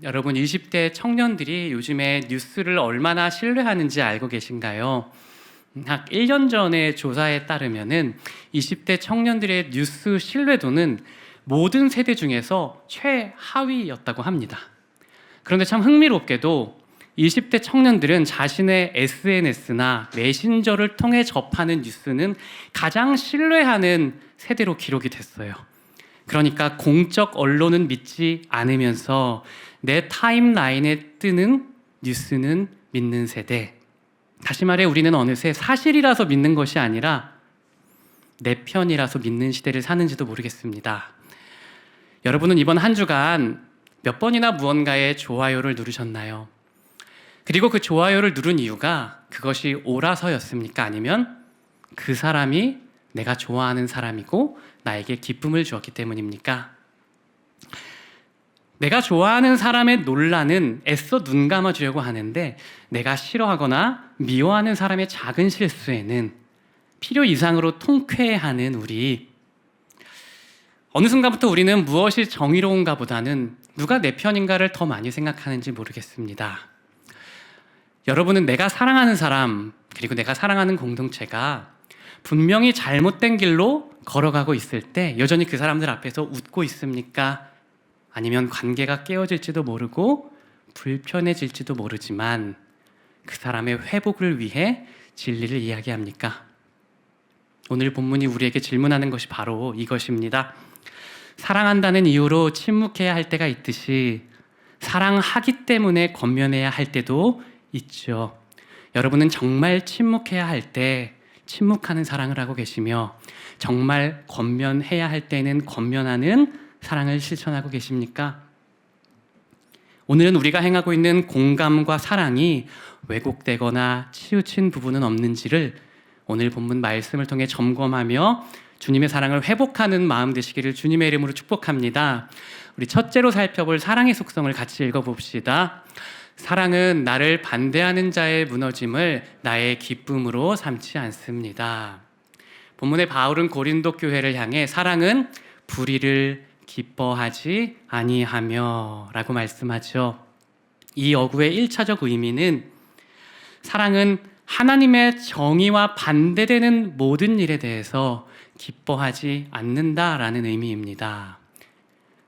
여러분 20대 청년들이 요즘에 뉴스를 얼마나 신뢰하는지 알고 계신가요? 약 1년 전의 조사에 따르면은 20대 청년들의 뉴스 신뢰도는 모든 세대 중에서 최하위였다고 합니다. 그런데 참 흥미롭게도 20대 청년들은 자신의 SNS나 메신저를 통해 접하는 뉴스는 가장 신뢰하는 세대로 기록이 됐어요. 그러니까 공적 언론은 믿지 않으면서 내 타임라인에 뜨는 뉴스는 믿는 세대. 다시 말해 우리는 어느새 사실이라서 믿는 것이 아니라 내 편이라서 믿는 시대를 사는지도 모르겠습니다. 여러분은 이번 한 주간 몇 번이나 무언가에 좋아요를 누르셨나요? 그리고 그 좋아요를 누른 이유가 그것이 옳아서였습니까? 아니면 그 사람이 내가 좋아하는 사람이고 나에게 기쁨을 주었기 때문입니까? 내가 좋아하는 사람의 논란은 애써 눈 감아주려고 하는데 내가 싫어하거나 미워하는 사람의 작은 실수에는 필요 이상으로 통쾌해하는 우리. 어느 순간부터 우리는 무엇이 정의로운가 보다는 누가 내 편인가를 더 많이 생각하는지 모르겠습니다. 여러분은 내가 사랑하는 사람 그리고 내가 사랑하는 공동체가 분명히 잘못된 길로 걸어가고 있을 때 여전히 그 사람들 앞에서 웃고 있습니까? 아니면 관계가 깨어질지도 모르고 불편해질지도 모르지만 그 사람의 회복을 위해 진리를 이야기합니까? 오늘 본문이 우리에게 질문하는 것이 바로 이것입니다. 사랑한다는 이유로 침묵해야 할 때가 있듯이 사랑하기 때문에 권면해야 할 때도 있죠. 여러분은 정말 침묵해야 할 때 침묵하는 사랑을 하고 계시며 정말 권면해야 할 때는 권면하는 사랑을 실천하고 계십니까? 오늘은 우리가 행하고 있는 공감과 사랑이 왜곡되거나 치우친 부분은 없는지를 오늘 본문 말씀을 통해 점검하며 주님의 사랑을 회복하는 마음 되시기를 주님의 이름으로 축복합니다. 우리 첫째로 살펴볼 사랑의 속성을 같이 읽어봅시다. 사랑은 나를 반대하는 자의 무너짐을 나의 기쁨으로 삼지 않습니다. 본문의 바울은 고린도 교회를 향해 사랑은 불의를 기뻐하지 아니하며 라고 말씀하죠. 이 어구의 1차적 의미는 사랑은 하나님의 정의와 반대되는 모든 일에 대해서 기뻐하지 않는다라는 의미입니다.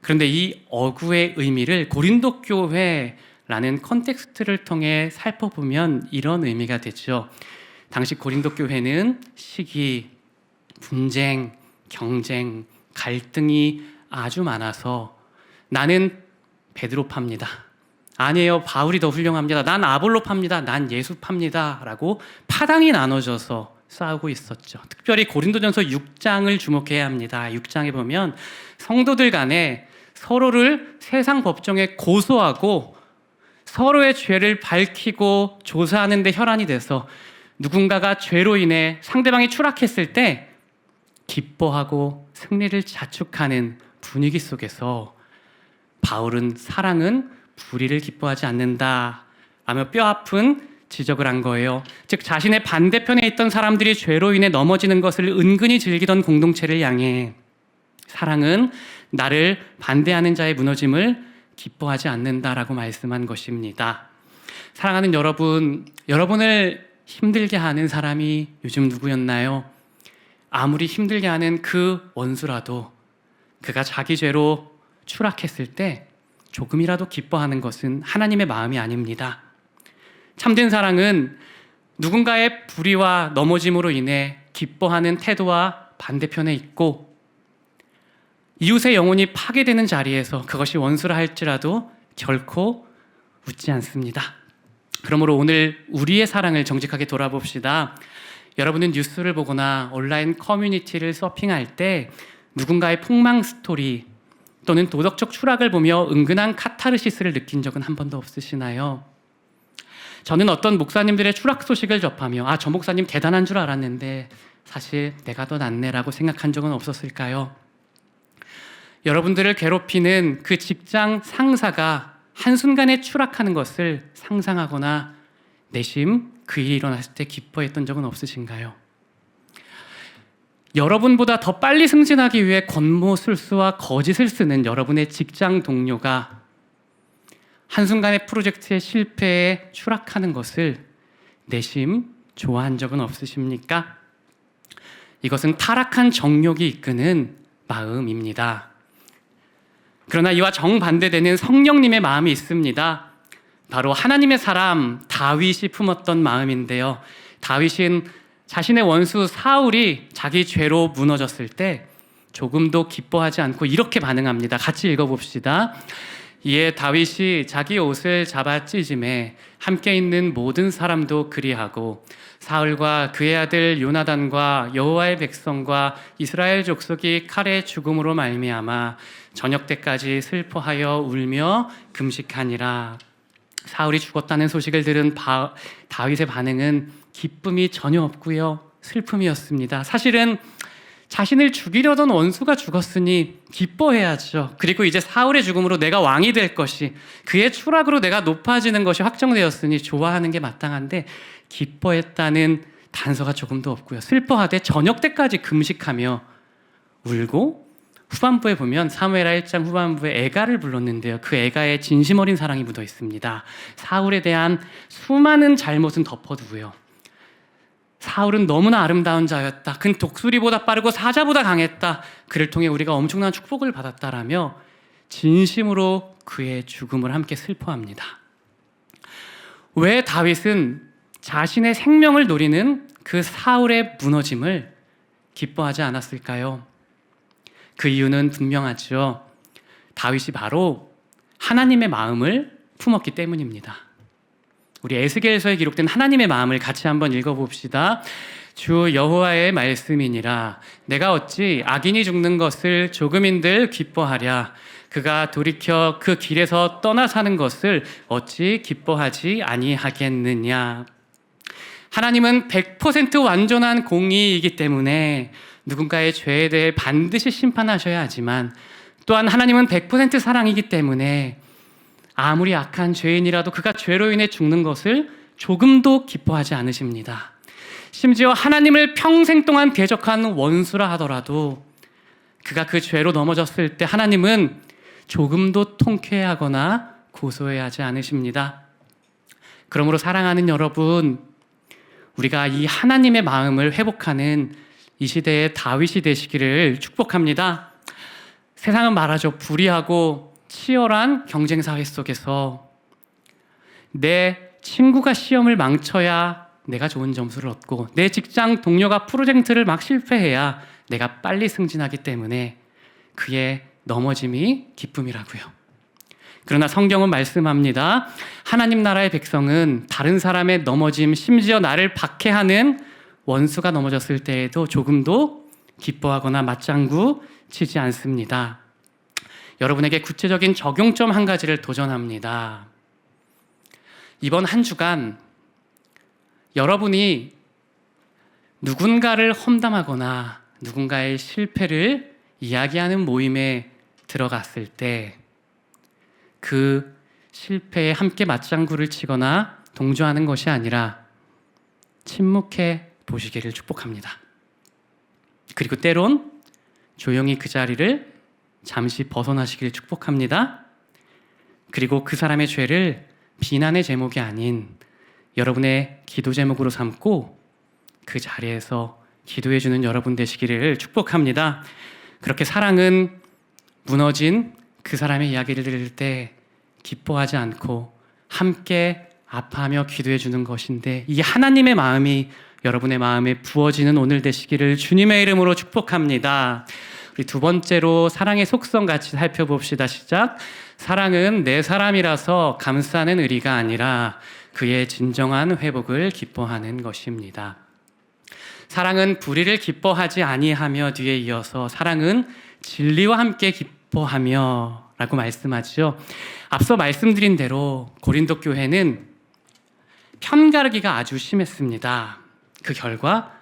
그런데 이 어구의 의미를 고린도 교회라는 컨텍스트를 통해 살펴보면 이런 의미가 되죠. 당시 고린도 교회는 시기, 분쟁, 경쟁, 갈등이 아주 많아서 나는 베드로 팝니다. 아니에요, 바울이 더 훌륭합니다. 난 아볼로 팝니다. 난 예수 팝니다. 라고 파당이 나눠져서 싸우고 있었죠. 특별히 고린도전서 6장을 주목해야 합니다. 6장에 보면 성도들 간에 서로를 세상 법정에 고소하고 서로의 죄를 밝히고 조사하는 데 혈안이 돼서 누군가가 죄로 인해 상대방이 추락했을 때 기뻐하고 승리를 자축하는 분위기 속에서 바울은 사랑은 불의를 기뻐하지 않는다 라며 뼈아픈 지적을 한 거예요. 즉 자신의 반대편에 있던 사람들이 죄로 인해 넘어지는 것을 은근히 즐기던 공동체를 향해 사랑은 나를 반대하는 자의 무너짐을 기뻐하지 않는다라고 말씀한 것입니다. 사랑하는 여러분, 여러분을 힘들게 하는 사람이 요즘 누구였나요? 아무리 힘들게 하는 그 원수라도 그가 자기 죄로 추락했을 때 조금이라도 기뻐하는 것은 하나님의 마음이 아닙니다. 참된 사랑은 누군가의 불의와 넘어짐으로 인해 기뻐하는 태도와 반대편에 있고 이웃의 영혼이 파괴되는 자리에서 그것이 원수라 할지라도 결코 웃지 않습니다. 그러므로 오늘 우리의 사랑을 정직하게 돌아봅시다. 여러분은 뉴스를 보거나 온라인 커뮤니티를 서핑할 때 누군가의 폭망 스토리 또는 도덕적 추락을 보며 은근한 카타르시스를 느낀 적은 한 번도 없으시나요? 저는 어떤 목사님들의 추락 소식을 접하며 저 목사님 대단한 줄 알았는데 사실 내가 더 낫네라고 생각한 적은 없었을까요? 여러분들을 괴롭히는 그 직장 상사가 한순간에 추락하는 것을 상상하거나 내심 그 일이 일어났을 때 기뻐했던 적은 없으신가요? 여러분보다 더 빨리 승진하기 위해 권모술수와 거짓을 쓰는 여러분의 직장 동료가 한순간의 프로젝트의 실패에 추락하는 것을 내심 좋아한 적은 없으십니까? 이것은 타락한 정욕이 이끄는 마음입니다. 그러나 이와 정반대되는 성령님의 마음이 있습니다. 바로 하나님의 사람 다윗이 품었던 마음인데요. 다윗은 자신의 원수 사울이 자기 죄로 무너졌을 때 조금도 기뻐하지 않고 이렇게 반응합니다. 같이 읽어봅시다. 이에 다윗이 자기 옷을 잡아 찢음에 함께 있는 모든 사람도 그리하고 사울과 그의 아들 요나단과 여호와의 백성과 이스라엘 족속이 칼의 죽음으로 말미암아 저녁 때까지 슬퍼하여 울며 금식하니라. 사울이 죽었다는 소식을 들은 다윗의 반응은 기쁨이 전혀 없고요, 슬픔이었습니다. 사실은 자신을 죽이려던 원수가 죽었으니 기뻐해야죠. 그리고 이제 사울의 죽음으로 내가 왕이 될 것이, 그의 추락으로 내가 높아지는 것이 확정되었으니 좋아하는 게 마땅한데 기뻐했다는 단서가 조금도 없고요, 슬퍼하되 저녁 때까지 금식하며 울고, 후반부에 보면 사무엘하 1장 후반부에 애가를 불렀는데요, 그 애가에 진심 어린 사랑이 묻어 있습니다. 사울에 대한 수많은 잘못은 덮어두고요, 사울은 너무나 아름다운 자였다, 그는 독수리보다 빠르고 사자보다 강했다, 그를 통해 우리가 엄청난 축복을 받았다라며 진심으로 그의 죽음을 함께 슬퍼합니다. 왜 다윗은 자신의 생명을 노리는 그 사울의 무너짐을 기뻐하지 않았을까요? 그 이유는 분명하죠. 다윗이 바로 하나님의 마음을 품었기 때문입니다. 우리 에스겔서에 기록된 하나님의 마음을 같이 한번 읽어봅시다. 주 여호와의 말씀이니라. 내가 어찌 악인이 죽는 것을 조금인들 기뻐하랴. 그가 돌이켜 그 길에서 떠나 사는 것을 어찌 기뻐하지 아니하겠느냐. 하나님은 100% 완전한 공의이기 때문에 누군가의 죄에 대해 반드시 심판하셔야 하지만, 또한 하나님은 100% 사랑이기 때문에 아무리 악한 죄인이라도 그가 죄로 인해 죽는 것을 조금도 기뻐하지 않으십니다. 심지어 하나님을 평생 동안 대적한 원수라 하더라도 그가 그 죄로 넘어졌을 때 하나님은 조금도 통쾌해하거나 고소해하지 않으십니다. 그러므로 사랑하는 여러분, 우리가 이 하나님의 마음을 회복하는 이 시대의 다윗이 되시기를 축복합니다. 세상은 말하죠. 불의하고 치열한 경쟁 사회 속에서 내 친구가 시험을 망쳐야 내가 좋은 점수를 얻고, 내 직장 동료가 프로젝트를 막 실패해야 내가 빨리 승진하기 때문에 그의 넘어짐이 기쁨이라고요. 그러나 성경은 말씀합니다. 하나님 나라의 백성은 다른 사람의 넘어짐, 심지어 나를 박해하는 원수가 넘어졌을 때에도 조금도 기뻐하거나 맞장구 치지 않습니다. 여러분에게 구체적인 적용점 한 가지를 도전합니다. 이번 한 주간 여러분이 누군가를 험담하거나 누군가의 실패를 이야기하는 모임에 들어갔을 때 그 실패에 함께 맞장구를 치거나 동조하는 것이 아니라 침묵해 보시기를 축복합니다. 그리고 때론 조용히 그 자리를 잠시 벗어나시길 축복합니다. 그리고 그 사람의 죄를 비난의 제목이 아닌 여러분의 기도 제목으로 삼고 그 자리에서 기도해주는 여러분 되시기를 축복합니다. 그렇게 사랑은 무너진 그 사람의 이야기를 들을 때 기뻐하지 않고 함께 아파하며 기도해주는 것인데, 이 하나님의 마음이 여러분의 마음에 부어지는 오늘 되시기를 주님의 이름으로 축복합니다. 우리 두 번째로 사랑의 속성 같이 살펴봅시다. 시작. 사랑은 내 사람이라서 감싸는 의리가 아니라 그의 진정한 회복을 기뻐하는 것입니다. 사랑은 불의를 기뻐하지 아니하며 뒤에 이어서 사랑은 진리와 함께 기뻐하며 라고 말씀하죠. 앞서 말씀드린 대로 고린도 교회는 편가르기가 아주 심했습니다. 그 결과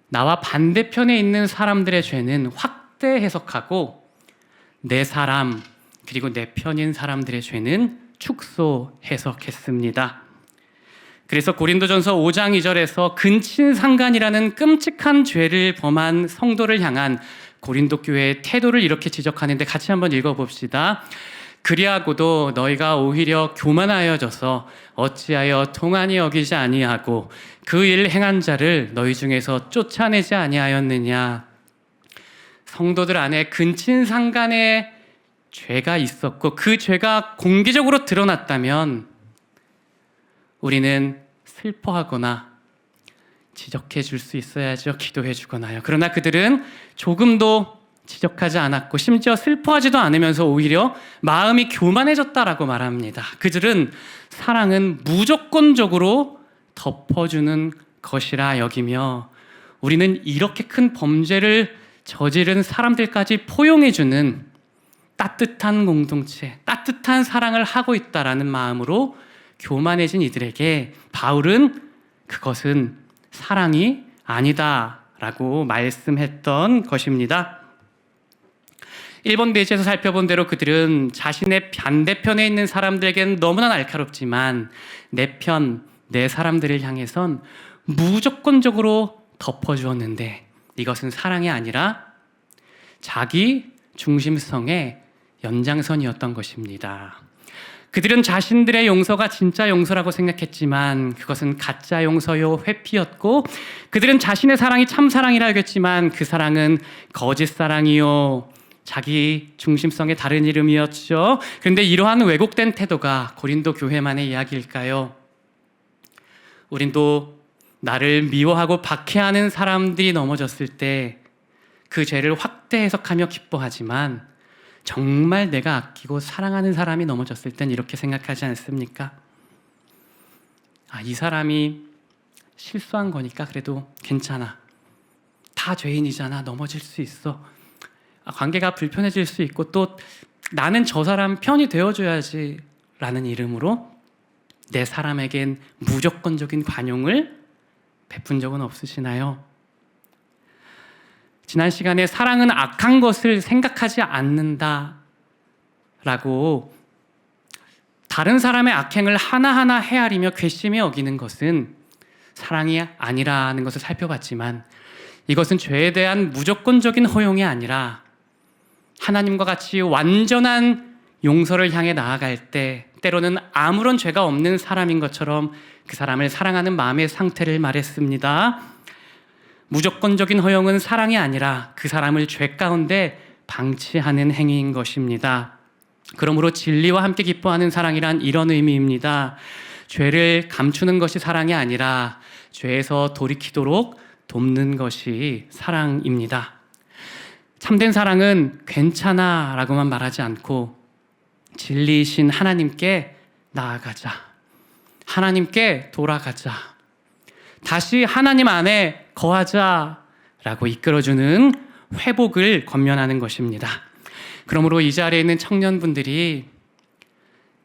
나와 반대편에 있는 사람들의 죄는 확대 해석하고 내 사람 그리고 내 편인 사람들의 죄는 축소 해석했습니다. 그래서 고린도전서 5장 2절에서 근친상간이라는 끔찍한 죄를 범한 성도를 향한 고린도 교회의 태도를 이렇게 지적하는데 같이 한번 읽어봅시다. 그리하고도 너희가 오히려 교만하여져서 어찌하여 통한이 여기지 아니하고 그 일 행한 자를 너희 중에서 쫓아내지 아니하였느냐. 성도들 안에 근친상간의 죄가 있었고 그 죄가 공개적으로 드러났다면 우리는 슬퍼하거나 지적해 줄 수 있어야죠. 기도해 주거나요. 그러나 그들은 조금도 지적하지 않았고 심지어 슬퍼하지도 않으면서 오히려 마음이 교만해졌다라고 말합니다. 그들은 사랑은 무조건적으로 덮어주는 것이라 여기며 우리는 이렇게 큰 범죄를 저지른 사람들까지 포용해주는 따뜻한 공동체, 따뜻한 사랑을 하고 있다라는 마음으로 교만해진 이들에게 바울은 그것은 사랑이 아니다라고 말씀했던 것입니다. 1번 대지에서 살펴본 대로 그들은 자신의 반대편에 있는 사람들에게는 너무나 날카롭지만 내 편, 내 사람들을 향해선 무조건적으로 덮어주었는데 이것은 사랑이 아니라 자기 중심성의 연장선이었던 것입니다. 그들은 자신들의 용서가 진짜 용서라고 생각했지만 그것은 가짜 용서요 회피였고 그들은 자신의 사랑이 참 사랑이라 여겼지만 그 사랑은 거짓 사랑이요 자기 중심성의 다른 이름이었죠. 그런데 이러한 왜곡된 태도가 고린도 교회만의 이야기일까요? 우린 또 나를 미워하고 박해하는 사람들이 넘어졌을 때 그 죄를 확대 해석하며 기뻐하지만 정말 내가 아끼고 사랑하는 사람이 넘어졌을 땐 이렇게 생각하지 않습니까? 이 사람이 실수한 거니까 그래도 괜찮아. 다 죄인이잖아. 넘어질 수 있어. 관계가 불편해질 수 있고 또 나는 저 사람 편이 되어줘야지 라는 이름으로 내 사람에겐 무조건적인 관용을 베푼 적은 없으시나요? 지난 시간에 사랑은 악한 것을 생각하지 않는다 라고 다른 사람의 악행을 하나하나 헤아리며 괘씸히 여기는 것은 사랑이 아니라는 것을 살펴봤지만 이것은 죄에 대한 무조건적인 허용이 아니라 하나님과 같이 완전한 용서를 향해 나아갈 때 때로는 아무런 죄가 없는 사람인 것처럼 그 사람을 사랑하는 마음의 상태를 말했습니다. 무조건적인 허용은 사랑이 아니라 그 사람을 죄 가운데 방치하는 행위인 것입니다. 그러므로 진리와 함께 기뻐하는 사랑이란 이런 의미입니다. 죄를 감추는 것이 사랑이 아니라 죄에서 돌이키도록 돕는 것이 사랑입니다. 참된 사랑은 괜찮아 라고만 말하지 않고 진리이신 하나님께 나아가자. 하나님께 돌아가자. 다시 하나님 안에 거하자라고 이끌어주는 회복을 권면하는 것입니다. 그러므로 이 자리에 있는 청년분들이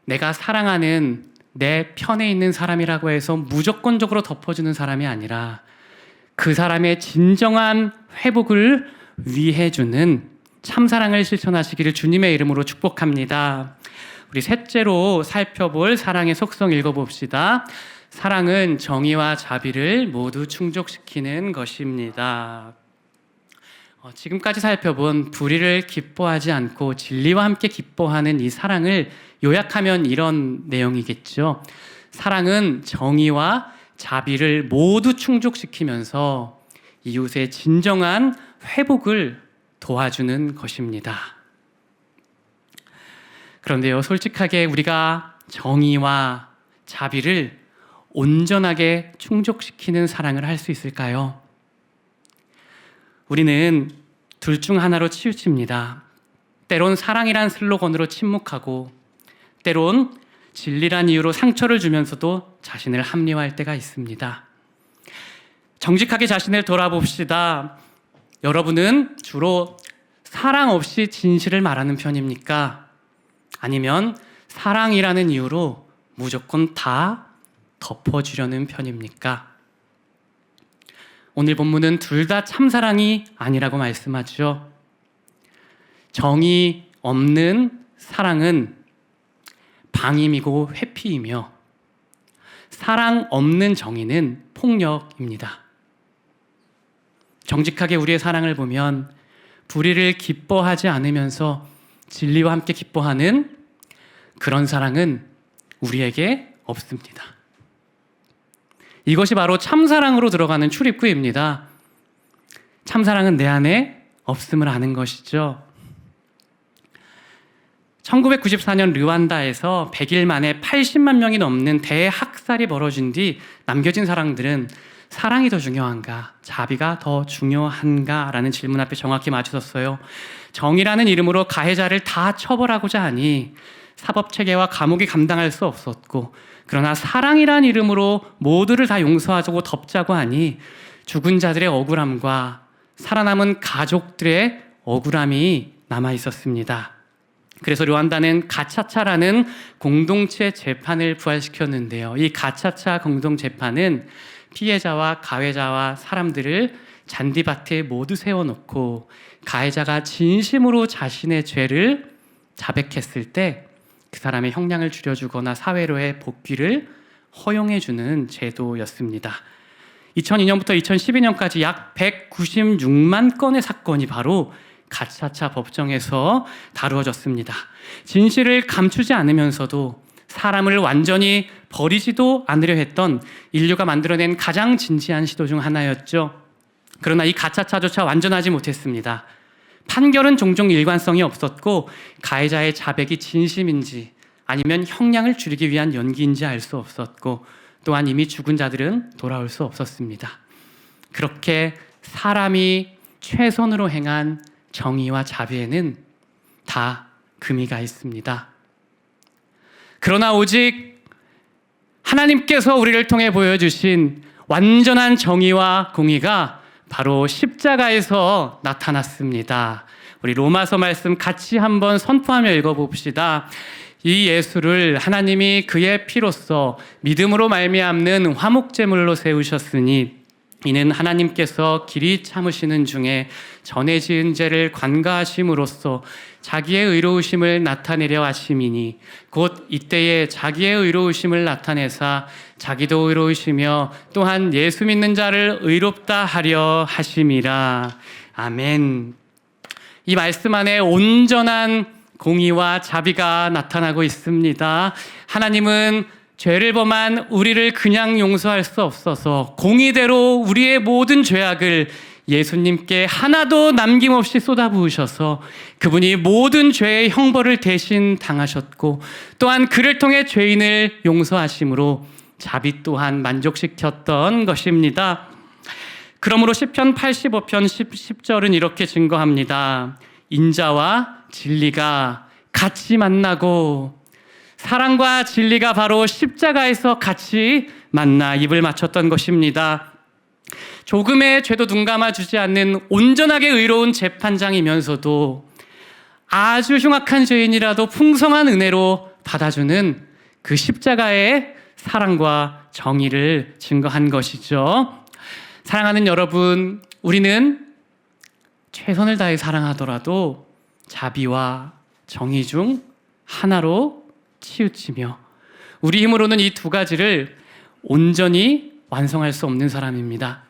내가 사랑하는 내 편에 있는 사람이라고 해서 무조건적으로 덮어주는 사람이 아니라 그 사람의 진정한 회복을 위해 주는 참사랑을 실천하시기를 주님의 이름으로 축복합니다. 우리 셋째로 살펴볼 사랑의 속성 읽어봅시다. 사랑은 정의와 자비를 모두 충족시키는 것입니다. 지금까지 살펴본 불의를 기뻐하지 않고 진리와 함께 기뻐하는 이 사랑을 요약하면 이런 내용이겠죠. 사랑은 정의와 자비를 모두 충족시키면서 이웃의 진정한 회복을 도와주는 것입니다. 그런데요, 솔직하게 우리가 정의와 자비를 온전하게 충족시키는 사랑을 할 수 있을까요? 우리는 둘 중 하나로 치우칩니다. 때론 사랑이란 슬로건으로 침묵하고 때론 진리란 이유로 상처를 주면서도 자신을 합리화할 때가 있습니다. 정직하게 자신을 돌아봅시다. 여러분은 주로 사랑 없이 진실을 말하는 편입니까? 아니면 사랑이라는 이유로 무조건 다 덮어주려는 편입니까? 오늘 본문은 둘 다 참사랑이 아니라고 말씀하죠. 정의 없는 사랑은 방임이고 회피이며 사랑 없는 정의는 폭력입니다. 정직하게 우리의 사랑을 보면 불의를 기뻐하지 않으면서 진리와 함께 기뻐하는 그런 사랑은 우리에게 없습니다. 이것이 바로 참사랑으로 들어가는 출입구입니다. 참사랑은 내 안에 없음을 아는 것이죠. 1994년 르완다에서 100일 만에 80만 명이 넘는 대학살이 벌어진 뒤 남겨진 사람들은 사랑이 더 중요한가, 자비가 더 중요한가 라는 질문 앞에 정확히 맞춰섰어요. 정의라는 이름으로 가해자를 다 처벌하고자 하니 사법체계와 감옥이 감당할 수 없었고, 그러나 사랑이란 이름으로 모두를 다 용서하고 덮자고 하니 죽은 자들의 억울함과 살아남은 가족들의 억울함이 남아 있었습니다. 그래서 르완다는 가차차라는 공동체 재판을 부활시켰는데요. 이 가차차 공동재판은 피해자와 가해자와 사람들을 잔디밭에 모두 세워놓고 가해자가 진심으로 자신의 죄를 자백했을 때 그 사람의 형량을 줄여주거나 사회로의 복귀를 허용해주는 제도였습니다. 2002년부터 2012년까지 약 196만 건의 사건이 바로 가차차 법정에서 다루어졌습니다. 진실을 감추지 않으면서도 사람을 완전히 버리지도 않으려 했던 인류가 만들어낸 가장 진지한 시도 중 하나였죠. 그러나 이 가차차조차 완전하지 못했습니다. 판결은 종종 일관성이 없었고 가해자의 자백이 진심인지 아니면 형량을 줄이기 위한 연기인지 알 수 없었고, 또한 이미 죽은 자들은 돌아올 수 없었습니다. 그렇게 사람이 최선으로 행한 정의와 자비에는 다 금이가 있습니다. 그러나 오직 하나님께서 우리를 통해 보여주신 완전한 정의와 공의가 바로 십자가에서 나타났습니다. 우리 로마서 말씀 같이 한번 선포하며 읽어봅시다. 이 예수를 하나님이 그의 피로써 믿음으로 말미암는 화목제물로 세우셨으니 이는 하나님께서 길이 참으시는 중에 전에 지은 죄를 관가하심으로써 자기의 의로우심을 나타내려 하심이니 곧 이때에 자기의 의로우심을 나타내사 자기도 의로우시며 또한 예수 믿는 자를 의롭다 하려 하심이라. 아멘. 이 말씀 안에 온전한 공의와 자비가 나타나고 있습니다. 하나님은 죄를 범한 우리를 그냥 용서할 수 없어서 공의대로 우리의 모든 죄악을 예수님께 하나도 남김없이 쏟아부으셔서 그분이 모든 죄의 형벌을 대신 당하셨고, 또한 그를 통해 죄인을 용서하심으로 자비 또한 만족시켰던 것입니다. 그러므로 시편 85편 10절은 이렇게 증거합니다. 인자와 진리가 같이 만나고, 사랑과 진리가 바로 십자가에서 같이 만나 입을 맞췄던 것입니다. 조금의 죄도 눈감아주지 않는 온전하게 의로운 재판장이면서도 아주 흉악한 죄인이라도 풍성한 은혜로 받아주는 그 십자가의 사랑과 정의를 증거한 것이죠. 사랑하는 여러분, 우리는 최선을 다해 사랑하더라도 자비와 정의 중 하나로 치우치며 우리 힘으로는 이 두 가지를 온전히 완성할 수 없는 사람입니다.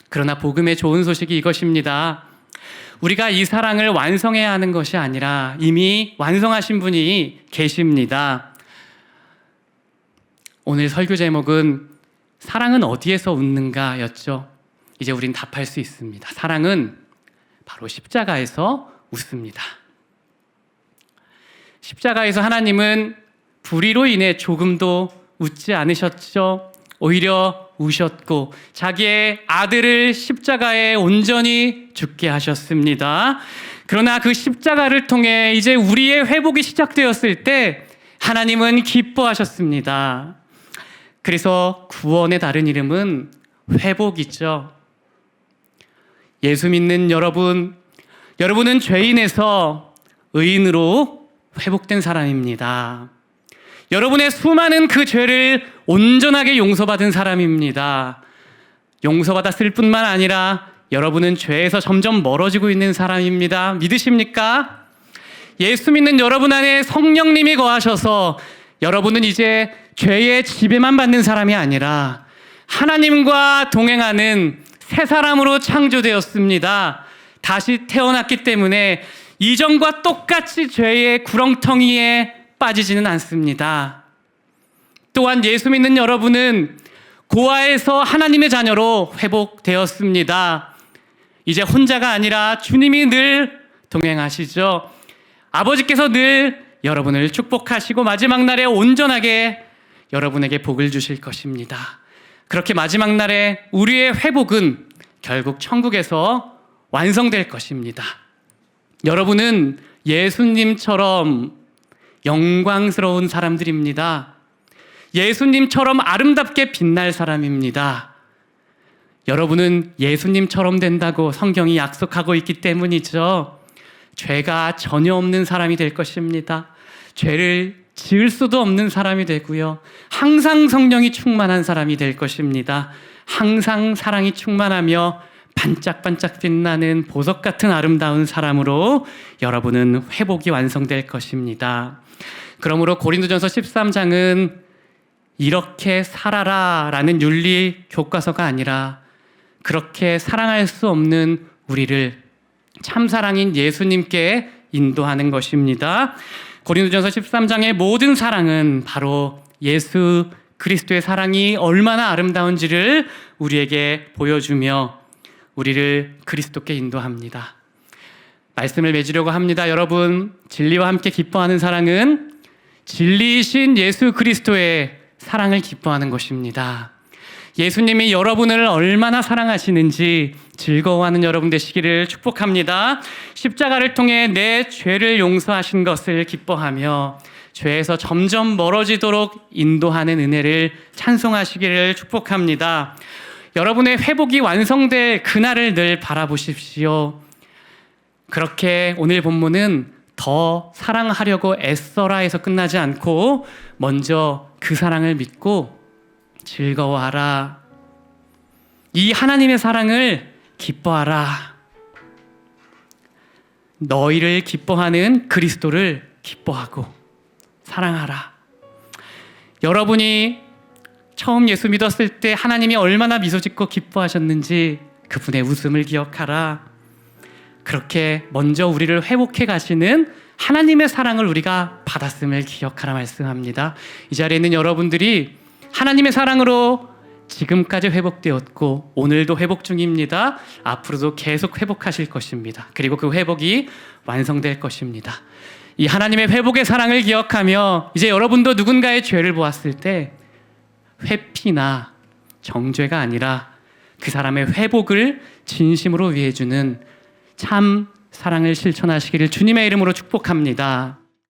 그러나 복음의 좋은 소식이 이것입니다. 우리가 이 사랑을 완성해야 하는 것이 아니라 이미 완성하신 분이 계십니다. 오늘 설교 제목은 사랑은 어디에서 웃는가 였죠. 이제 우린 답할 수 있습니다. 사랑은 바로 십자가에서 웃습니다. 십자가에서 하나님은 불의로 인해 조금도 웃지 않으셨죠. 오히려 우셨고 자기의 아들을 십자가에 온전히 죽게 하셨습니다. 그러나 그 십자가를 통해 이제 우리의 회복이 시작되었을 때 하나님은 기뻐하셨습니다. 그래서 구원의 다른 이름은 회복이죠. 예수 믿는 여러분은 죄인에서 의인으로 회복된 사람입니다. 여러분의 수많은 그 죄를 온전하게 용서받은 사람입니다. 용서받았을 뿐만 아니라 여러분은 죄에서 점점 멀어지고 있는 사람입니다. 믿으십니까? 예수 믿는 여러분 안에 성령님이 거하셔서 여러분은 이제 죄의 지배만 받는 사람이 아니라 하나님과 동행하는 새 사람으로 창조되었습니다. 다시 태어났기 때문에 이전과 똑같이 죄의 구렁텅이에 빠지지는 않습니다. 또한 예수 믿는 여러분은 고아에서 하나님의 자녀로 회복되었습니다. 이제 혼자가 아니라 주님이 늘 동행하시죠. 아버지께서 늘 여러분을 축복하시고 마지막 날에 온전하게 여러분에게 복을 주실 것입니다. 그렇게 마지막 날에 우리의 회복은 결국 천국에서 완성될 것입니다. 여러분은 예수님처럼 영광스러운 사람들입니다. 예수님처럼 아름답게 빛날 사람입니다. 여러분은 예수님처럼 된다고 성경이 약속하고 있기 때문이죠. 죄가 전혀 없는 사람이 될 것입니다. 죄를 지을 수도 없는 사람이 되고요. 항상 성령이 충만한 사람이 될 것입니다. 항상 사랑이 충만하며 반짝반짝 빛나는 보석 같은 아름다운 사람으로 여러분은 회복이 완성될 것입니다. 그러므로 고린도전서 13장은 이렇게 살아라 라는 윤리 교과서가 아니라 그렇게 사랑할 수 없는 우리를 참사랑인 예수님께 인도하는 것입니다. 고린도전서 13장의 모든 사랑은 바로 예수 그리스도의 사랑이 얼마나 아름다운지를 우리에게 보여주며 우리를 그리스도께 인도합니다. 말씀을 맺으려고 합니다. 여러분, 진리와 함께 기뻐하는 사랑은 진리이신 예수 그리스도의 사랑을 기뻐하는 것입니다. 예수님이 여러분을 얼마나 사랑하시는지 즐거워하는 여러분 되시기를 축복합니다. 십자가를 통해 내 죄를 용서하신 것을 기뻐하며 죄에서 점점 멀어지도록 인도하는 은혜를 찬송하시기를 축복합니다. 여러분의 회복이 완성될 그날을 늘 바라보십시오. 그렇게 오늘 본문은 더 사랑하려고 애써라에서 끝나지 않고 먼저 그 사랑을 믿고 즐거워하라. 이 하나님의 사랑을 기뻐하라. 너희를 기뻐하는 그리스도를 기뻐하고 사랑하라. 여러분이 처음 예수 믿었을 때 하나님이 얼마나 미소 짓고 기뻐하셨는지 그분의 웃음을 기억하라. 그렇게 먼저 우리를 회복해 가시는 하나님의 사랑을 우리가 받았음을 기억하라 말씀합니다. 이 자리에 있는 여러분들이 하나님의 사랑으로 지금까지 회복되었고 오늘도 회복 중입니다. 앞으로도 계속 회복하실 것입니다. 그리고 그 회복이 완성될 것입니다. 이 하나님의 회복의 사랑을 기억하며 이제 여러분도 누군가의 죄를 보았을 때 회피나 정죄가 아니라 그 사람의 회복을 진심으로 위해 주는 참 사랑을 실천하시기를 주님의 이름으로 축복합니다.